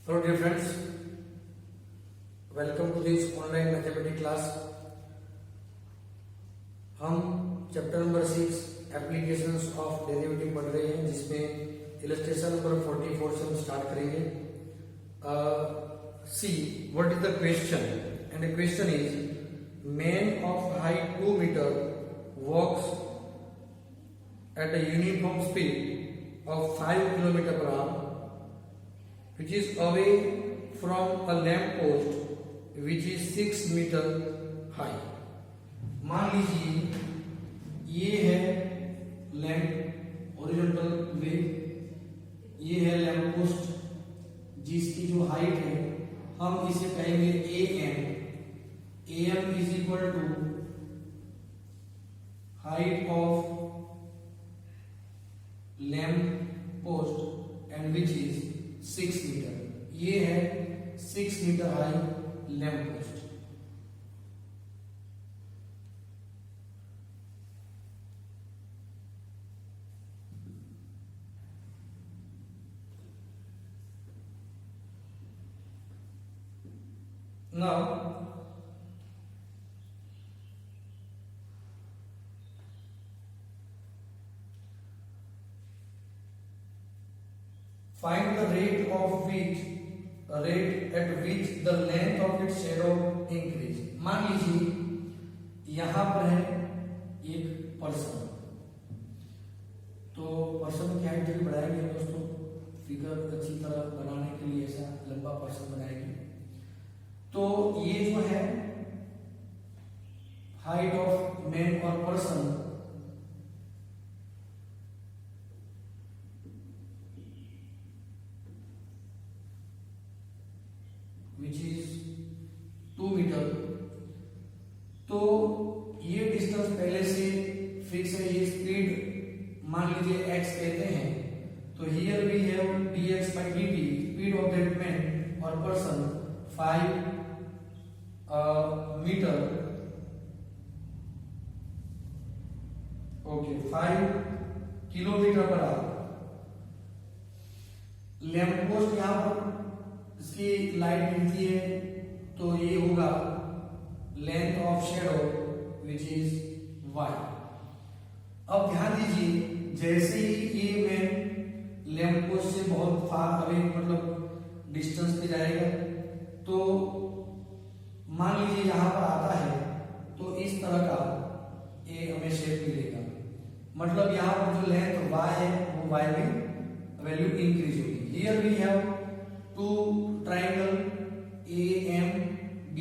Hello dear friends, welcome to this online mathematics class। हम chapter number 6 applications of derivative पढ़ रहे हैं, जिसमें इलस्ट्रेशन नंबर 44 से हम स्टार्ट करेंगे। See what is the question, and the question is man of height 2 metre walks at a uniform speed of 5 kilometre per hour which is away from a lamp post which is 6 meter high। मान लीजिए ये है lamp horizontal वे, ये है lamp post जिसकी जो height है हम इसे कहेंगे am is equal to height of lamp post and which is 6 metre. ये है 6 metre high lamp post. Now find the rate at which the length of its shadow increase। मान लीजिए यहां पर है एक पर्सन, तो पर्सन की हाइट भी बढ़ाएंगे दोस्तों, फिगर अच्छी तरह बनाने के लिए ऐसा लंबा पर्सन बनाएंगे। तो ये जो है हाइट ऑफ मैन और पर्सन which is 2 मीटर। तो ये डिस्टेंस पहले से फिक्स है, ये स्पीड मान लीजिए x कहते हैं, तो here we have dx by dt, speed of that man और person 5 metre, okay 5 kilometre per hour. Lamp post यहां पर इसकी लाइट मिलती है, तो ये होगा length of shadow which is y। अब ध्यान दीजिए, जैसे ही ये मैन लैंप पोस्ट से बहुत फार अवे मतलब डिस्टेंस पे जाएगा, तो मान लीजिए यहां पर आता है, तो इस तरह का ये हमें शेप मिलेगा। मतलब यहां पर जो लेंथ y है वो y में वैल्यू इंक्रीज होगी। Here we have two triangle AM, B,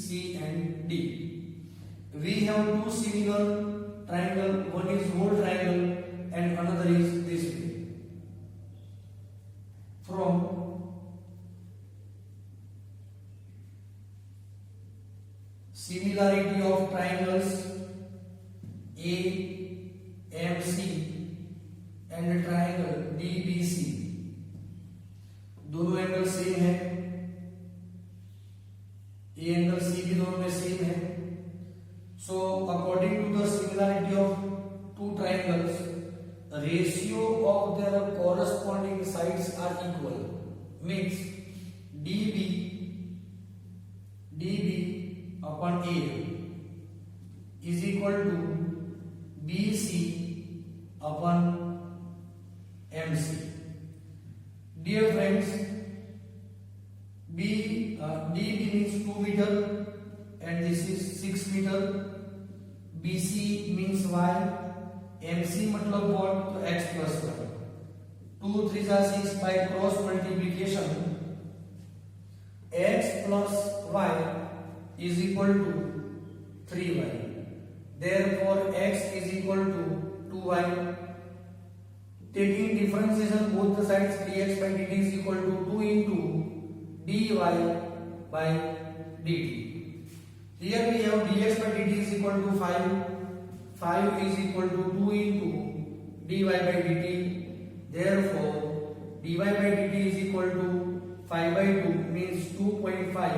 C and D. We have two similar triangle, one is whole triangle and another is this way। From similarity of triangles AMC and triangle DBC, दोनों angle same है, A angle C भी दोनों में same है। So according to the similarity of two triangles, ratio of their corresponding sides are equal, means DB upon A is equal to BC upon MC. Dear friends, DB means 2 meter and this is 6 meter, BC means y, MC मतलब what, तो x plus y, 2 3 6 by cross multiplication x plus y is equal to 3y, therefore x is equal to 2y। Taking differentiation both the sides, dx by dt is equal to 2 into dy by dt। Here we have dx by dt is equal to 5 is equal to 2 into dy by dt, therefore dy by dt is equal to 5 by 2 means 2.5।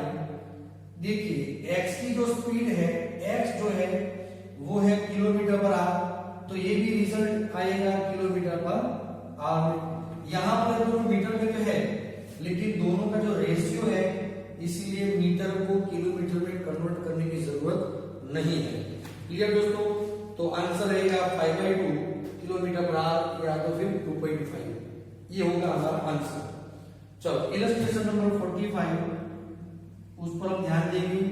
देखिए x की जो speed है, x जो है वो है kilometre per our, तो ये भी रिजल्ट आएगा किलोमीटर पर आवर। यहाँ पर जो मीटर में जो है लेकिन दोनों का जो रेशियो है इसीलिए मीटर को किलोमीटर में कन्वर्ट करने की जरूरत नहीं है। क्लियर दोस्तों? तो आंसर रहेगा 5/2 किलोमीटर पर आवर या तो फिर 2.5, ये होगा हमारा आंसर। चलो इलस्ट्रेशन नंबर 45 उस पर हम ध्यान देंगे।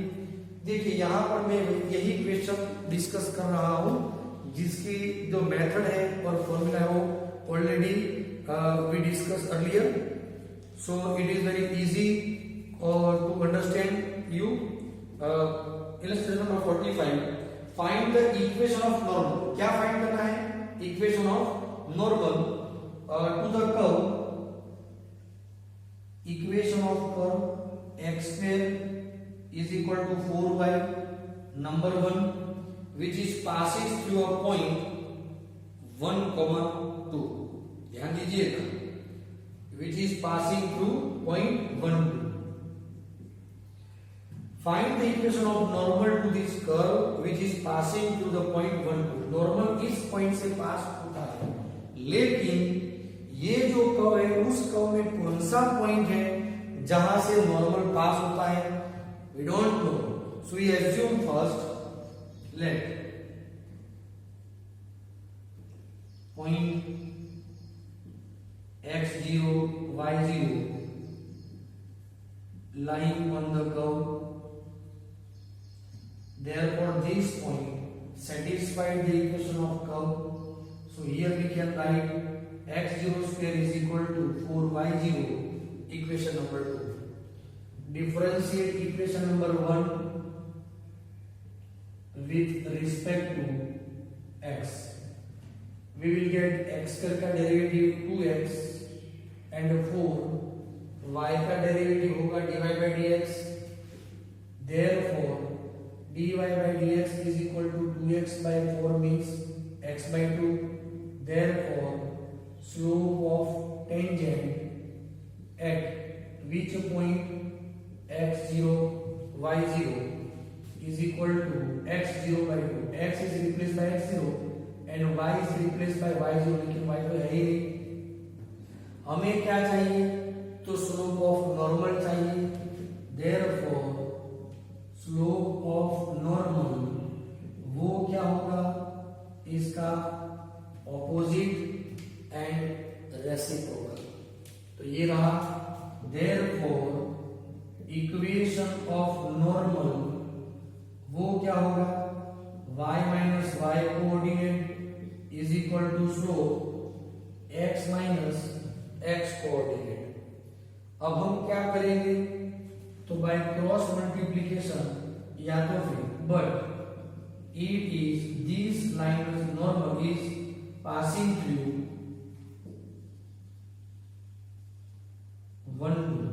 देखिए यहाँ पर मैं यही क्वेश्चन डिस्कस कर रहा हूँ जिसकी जो मेथड है और फॉर्मूला है वो already we discuss earlier, so it is very easy और to understand you. Illustration number 45, find the equation of normal. क्या फाइंड करना है? Equation of normal to the curve, equation of curve x square is equal to 4y number 1 which is passes through a point 1,2। ध्यान दीजिएगा, which is passing through point 1, 2। Find the equation of normal to this curve which is passing through the point 1, 2। Normal इस point से पास होता है, लेकिन ये जो curve है उस कर्व में कौन सा पॉइंट है जहां से नॉर्मल पास होता है? We don't know. So we assume first, let point x0, y0 lying on the curve. Therefore, this point satisfies the equation of curve. So here we can write x0 square is equal to 4y0, equation number 2. Differentiate equation number 1 with respect to x. We will get x square का derivative 2x and 4, y का derivative होगा dy by dx। Therefore, dy by dx is equal to 2x by 4 means x by 2। Therefore, slope of tangent at which point x0 y0 is equal to x0 by 2। x is replaced by x0 and y is replaced by y0, लेकिन y तो है ही नहीं। हमें क्या चाहिए? तो slope of normal चाहिए। Therefore, slope of normal वो क्या होगा? इसका ऑपोजिट एंड रेसिप्रोकल। तो ये रहा। Therefore, इक्वेशन ऑफ नॉर्मल वो क्या होगा? y minus y coordinate is equal to slope x minus x coordinate. अब हम क्या करेंगे? तो बाय क्रॉस मल्टीप्लीकेशन या तो फिर, but it is this line normal is passing through 1, 2।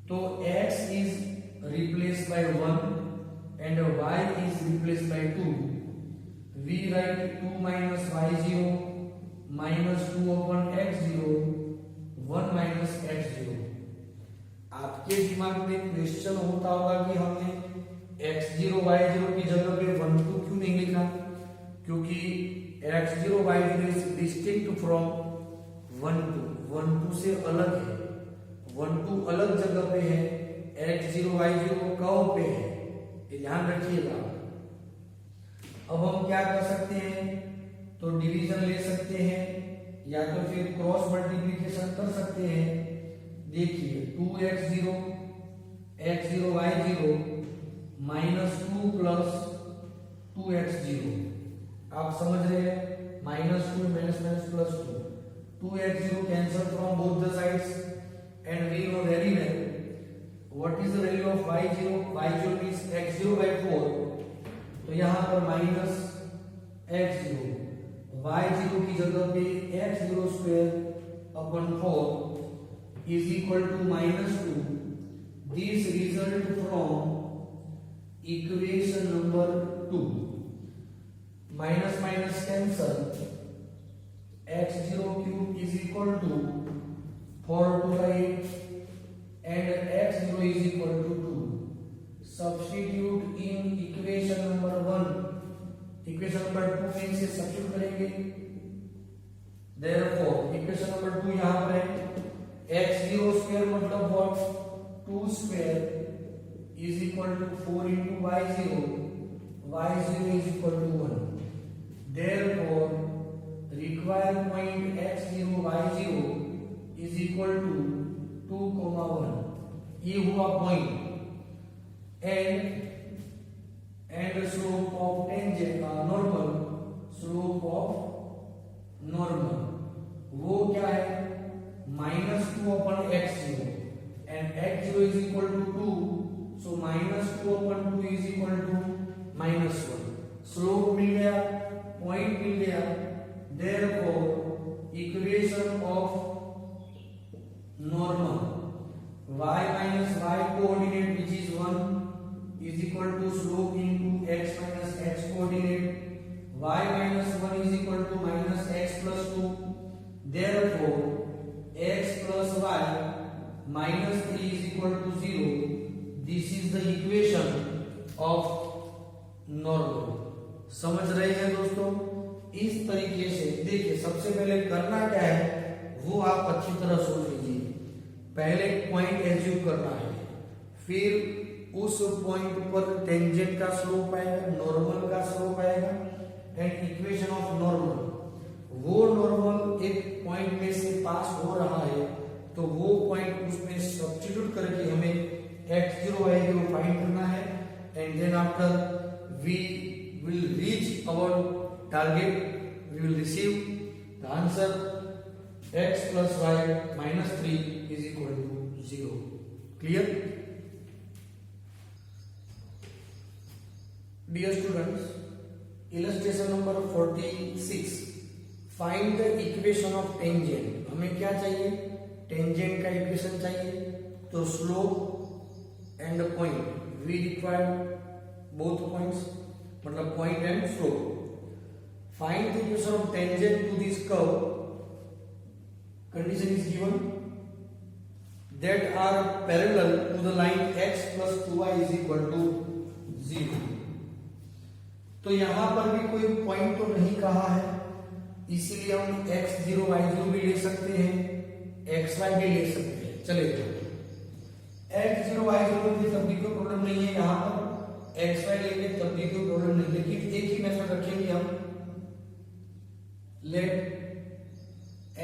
तो x is replaced by 1 and y is replaced by 2. We write 2 minus y0 minus 2 upon x0, 1 minus x0। आपके दिमाग में क्वेश्चन होता होगा कि हमने x0 y0 की जगह पे 1, 2 क्यों नहीं लिखा? क्योंकि x0 y0 is distinct from 1, 2। 1, 2 से अलग है, 1, 2 अलग जगह पे है, x0 y0 कर्व पे है, ये ध्यान रखिएगा। अब हम क्या कर सकते हैं? तो डिवीजन ले सकते हैं या तो फिर क्रॉस मल्टीप्लिकेशन कर सकते हैं। देखिए 2x0 x0 y0 minus 2 plus 2x0, आप समझ रहे हैं? -2 minus minus plus 2, 2x0 cancel from both the sides and we know very well what is the value of y0? y0 means x0 by 4, तो यहाँ पर माइनस x0, y0 की जगह पे x0 square upon 4 is equal to -2। This result from equation number 2। Minus minus cancel, x0 cube is equal to 4 to 8 and x0 is equal to 2। Substitute in equation number 1, equation number 2 में इसे substitute करेंगे। Therefore equation number 2 यहाँ पर है x0 square मतलब what 2 square is equal to 4 into y0 is equal to 1 therefore required point x0 y0 is equal to 2, 1 ये हुआ point and slope of tangent slope of normal वो क्या है -2 upon x0 and x0 is equal to 2 so -2 upon 2 is equal to -1 slope मिल गया point मिल गया therefore equation of normal y minus y coordinate which is 1 is equal to slope into x minus x coordinate y minus 1 is equal to minus x plus 2 therefore x plus y minus 3 is equal to 0 this is the equation of normal समझ रहे हैं दोस्तों इस तरीके से देखिए सबसे पहले करना क्या है वो आप अच्छी तरह सोच लीजिए पहले पॉइंट एज्यूम करना है फिर उस पॉइंट पर टेंजेंट का स्लोप आएगा नॉर्मल का स्लोप आएगा एंड इक्वेशन ऑफ नॉर्मल वो नॉर्मल एक पॉइंट में से पास हो रहा है तो वो पॉइंट उसमें सब्स्टिट्यूट करके हमें x0 y0 फाइंड करना है and then after we will reach our target we will receive the answer x plus y minus 3 is equal to 0 clear dear students illustration number 46 find the equation of tangent हमें क्या चाहिए tangent का equation चाहिए तो slope and the point we require both points मतलब point and slope find the equation of tangent to this curve condition is given that are parallel to the line x plus 2y is equal to 0 तो यहां पर भी कोई point तो नहीं कहा है इसीलिए हम x0 y0 भी ले सकते हैं xy भी ले सकते हैं चलिए x0 y0 में तब भी कोई प्रॉब्लम नहीं है यहां पर xy लेंगे तब भी कोई प्रॉब्लम नहीं लेकिन एक ही मेथड रखेंगे हम late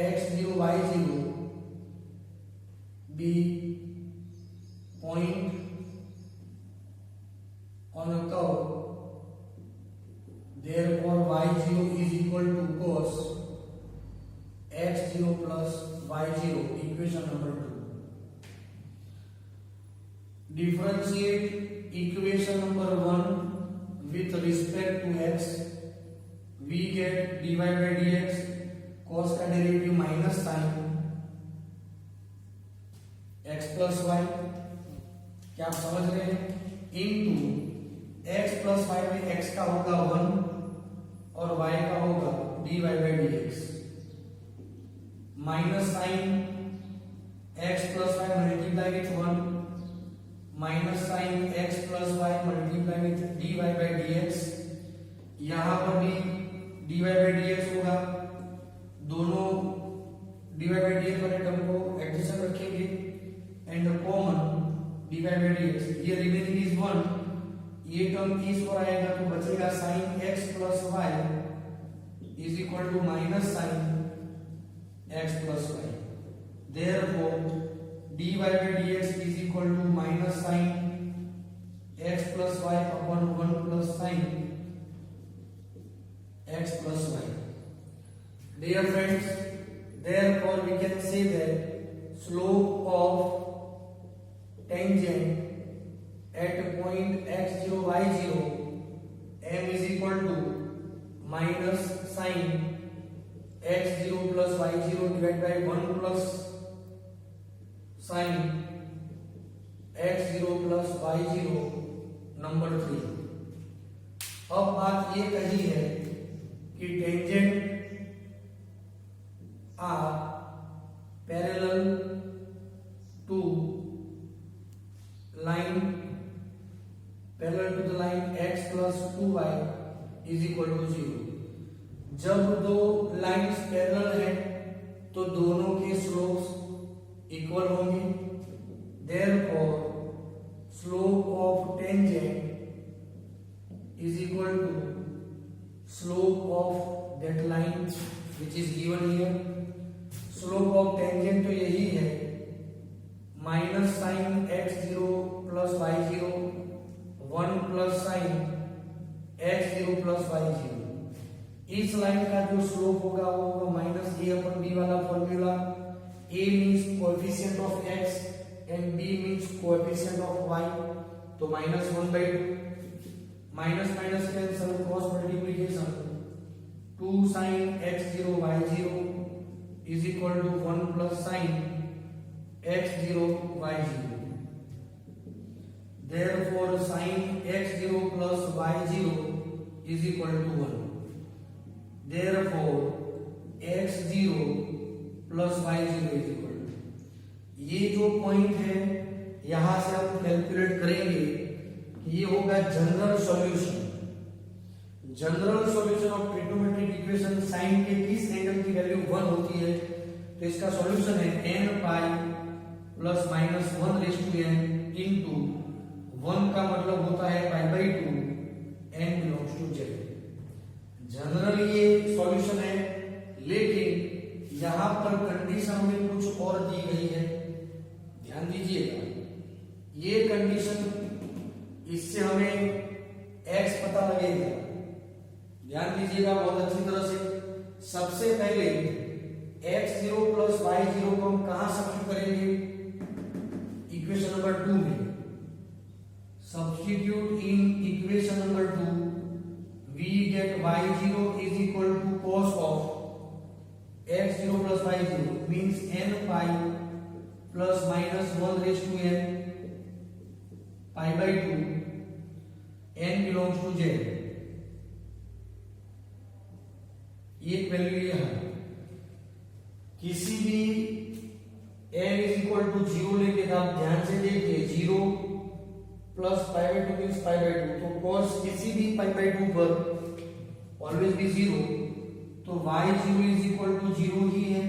x0 y0 be point on a curve therefore y0 is equal to cos x0 plus y0 equation number 2 differentiate equation number 1 with respect to x we get dy by dx cos का derivative minus sine x plus y क्या आप समझ रहे हैं into x plus y में x का होगा 1 और y का होगा dy by dx minus sine x plus y multiply with 1 minus sine x plus y multiply with dy by dx यहां पर भी dy by dx होगा दोनों dy by dx वाले टर्म को एडजस्ट रखेंगे and common dy by dx ये remaining is 1 ये टर्म इस पर आएगा तो बचेगा sine x plus y is equal to minus sine x plus y therefore dy by dx is equal to minus sin x plus y upon 1 plus sin x plus y. Dear friends, therefore we can say that slope of tangent at point x0 y0 m is equal to minus sin x0 plus y0 divided by 1 plus sin x0 plus y0 number 3 अब बात ये कही है कि tangent are parallel to line parallel to the line x plus 2y is equal to 0 जब दो lines parallel हैं तो दोनों के स्लोप्स इक्वल होंगे। Therefore slope of tangent is equal to slope of that line which is given here. Slope of tangent तो यही है minus sine x0 plus y0 1 plus sine x0 plus y0। इस लाइन का जो स्लोप होगा वो होगा माइनस a अपॉन b वाला formula. a means coefficient of x and b means coefficient of y, तो minus 1/2 minus minus cancel cross multiplication 2 sine x0 y0 is equal to 1 plus sine x0 y0। Therefore sin x0 plus y0 is equal to 1। Therefore x0 plus y0 is equal to, ये जो point है यहां से हम calculate करेंगे, ये होगा general solution. General solution of trigonometric equation sine के किस एंगल की वैल्यू 1 होती है, तो इसका सॉल्यूशन है n pi plus minus 1 raise to n into 1 का मतलब होता है π/2 n belongs to z। General ये सॉल्यूशन है, लेकिन यहां पर कंडीशन में कुछ और दी गई है, ध्यान दीजिएगा। ये कंडीशन, इससे हमें x पता लगेगा, ध्यान दीजिएगा बहुत अच्छी तरह से। सबसे पहले x0 प्लस y0 को हम कहां सब्स्टिट्यूट करेंगे, इक्वेशन नंबर 2 में। Substitute in equation number 2, we get y0 is equal to cos of x0 plus y0 means n pi plus minus 1 raised to n π/2 n belongs to z। ये value ये है, किसी भी n is equal to 0 लेके आप ध्यान से देखिए, 0 प्लस π/2 मींस π/2, तो cos किसी भी π/2 पर ऑलवेज भी 0, तो y0 इज इक्वल टू 0 ही है।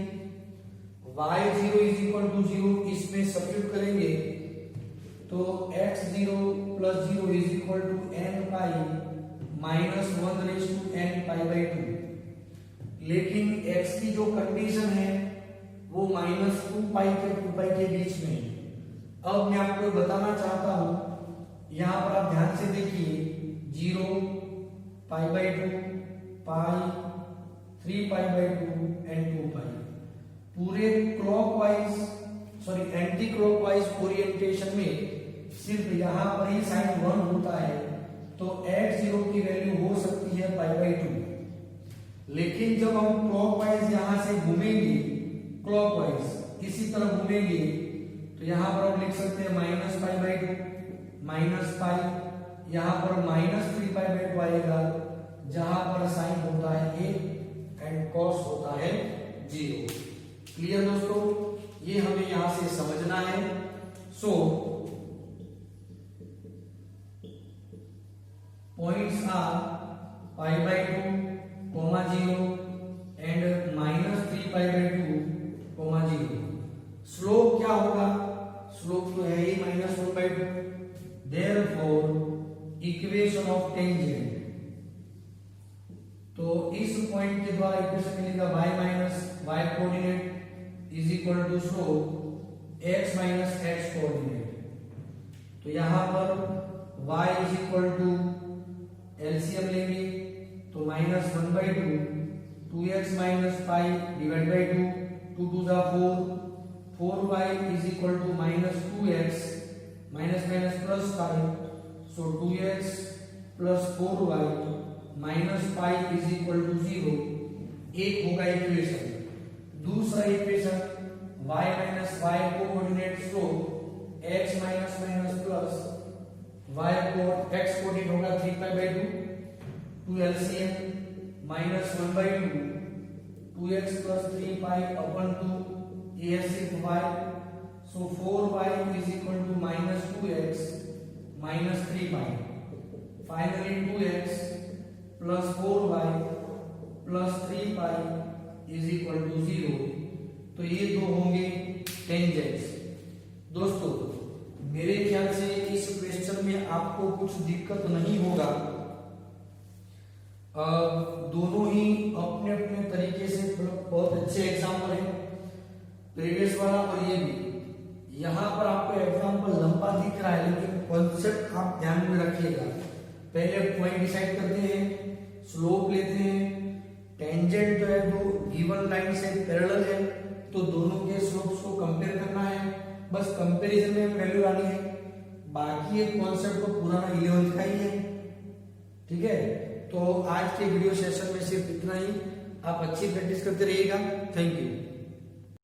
y0 इज इक्वल टू 0 इसमें सब्स्टिट्यूट करेंगे तो x0 plus 0 is equal to n pi minus 1 raise to n π/2। लेकिन x की जो कंडीशन है वो माइनस 2 पाई के 2 पाई के बीच में। अब मैं आपको बताना चाहता हूं, यहां पर आप ध्यान से देखिए, 0 π/2 पाई 3 π/2 एंड 2 पाई। पूरे क्लॉकवाइज एंटी क्लॉकवाइज ओरिएंटेशन में सिर्फ यहां पर ही साइन 1 होता है, तो x0 की वैल्यू हो सकती है π/2। लेकिन जब हम क्लॉकवाइज यहां से घूमेंगे, क्लॉकवाइज इसी तरह घूमेंगे, तो यहां पर हम लिख सकते हैं माइनस π/2 माइनस पाई, यहां पर माइनस 3 π/2 आएगा, जहां पर साइन होता है 1 एंड कॉस होता है 0। क्लियर दोस्तों, ये हमें यहां से समझना है। So points are π/2, 0 and minus 3 π/2, 0। Slope क्या होगा, स्लोप तो है ही minus 1/2। Therefore equation of tangent, तो इस पॉइंट के द्वारा इक्वेशन मिलेगा y minus y coordinate is equal to slope x minus x coordinate. तो यहां पर y is equal to LCM लेंगे तो minus 1/2 2x minus pi divide by 2, 2 2 जा 4y is equal to minus 2x minus minus plus pi, so 2x plus 4y minus pi is equal to 0। एक होगा equation. दूसरा equation y minus y coordinate slope x minus minus plus y को x coordinate होगा 3π/2 2 LCM minus 1/2 2x plus 3π अपन 2 ये है सिर्फ y, so 4y is equal to minus 2x minus 3y। Finally 2x plus 4y plus 3y is equal to 0। तो ये दो होंगे tangents. दोस्तों मेरे ख्याल से इस क्वेश्चन में आपको कुछ दिक्कत नहीं होगा। दोनों ही अपने अपने तरीके से बहुत अच्छे एग्जाम्पल हैं, प्रीवियस वाला और ये भी। यहाँ पर आपको एग्जाम्पल लंबा दिख रहा है लेकिन कॉन्सेप्ट आप ध्यान में रखिएगा। पहले पॉइंट डिसाइड करते हैं, स्लोप लेते हैं, टेंजेंट जो है वो गिवन लाइन से पैरेलल है तो दोनों के स्लोप्स को कंपेयर करना है, बस कंपैरिजन में वैल्यू आनी है। बाकी ये कॉन्सेप्ट तो पुराना 11th का ही है, ठीक है। तो आज के वीडियो सेशन में सिर्फ इतना ही, आप अच्छी प्रैक्टिस करते रहिएगा। Thank you.